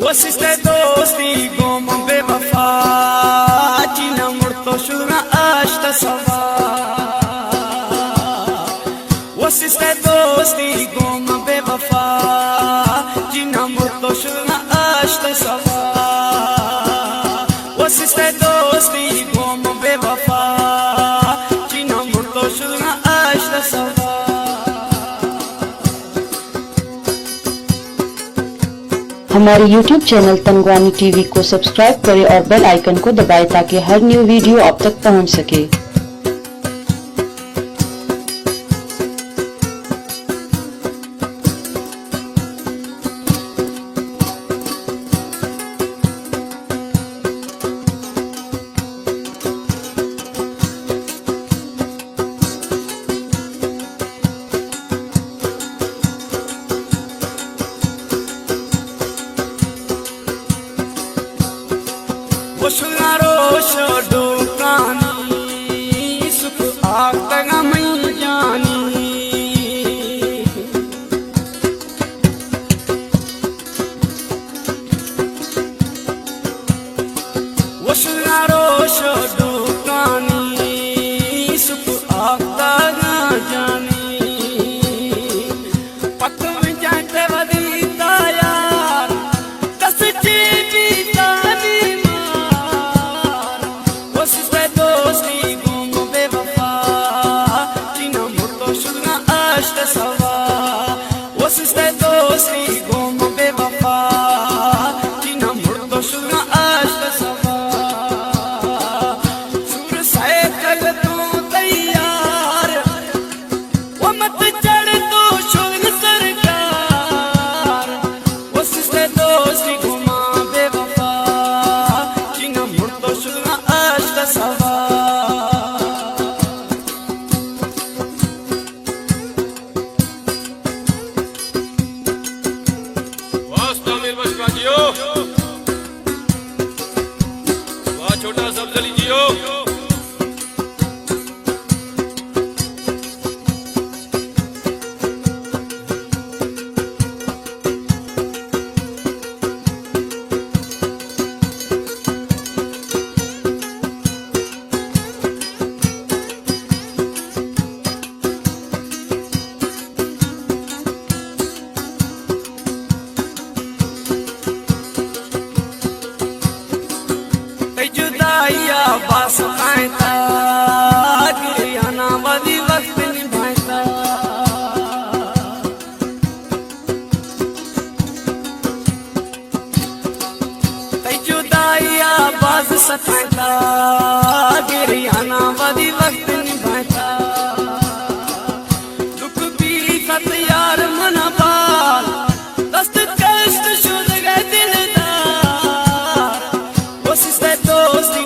वसिस्ते दोस्ती गोम बेवफा जीना मुड़तो शुना आश्ता सवा वसिस्ते दोस्ती गोम बेवफा जीना मुड़तो शुना आश्ता सवा वसिस्ते दोस्ती गोम बेवफा जीना मुड़तो शुना आश्ता सवा। हमारे YouTube चैनल तंगवानी टीवी को सब्सक्राइब करें और बेल आइकन को दबाएं ताकि हर न्यू वीडियो आप तक पहुंच सके। रोशो डोकानी सुख आग तगा मई जानी वसुना रोशो डोकानी सुख आग तगा जानी पक में जाते वदीता यार कस जीवी तानी वसिस्ते दोस्ती गोम बेवफा जीना मुड़तो शुना आश्ता सवा वसिस्ते दोस्ती गोम बेवफा जीना मुड़तो शुना आश्ता सवा सुर साए कल तू तैयार वो मत चढ़ तो शुन सरकार वसिस्ते दोस्ती गोमा बेवफा जीना मुड़तो शुना आश्ता सवा। वाह छोटा सब्जली जियो जुदाइया बस आयता गिरियाना बदी वक्त निभाता जुदाइया बस सताता गिरियाना बदी वक्त निभाता दुख भी सत यार मना बाल दस्त कष्ट शुद्ध गए दिलदार वसिस्ते दोस्ती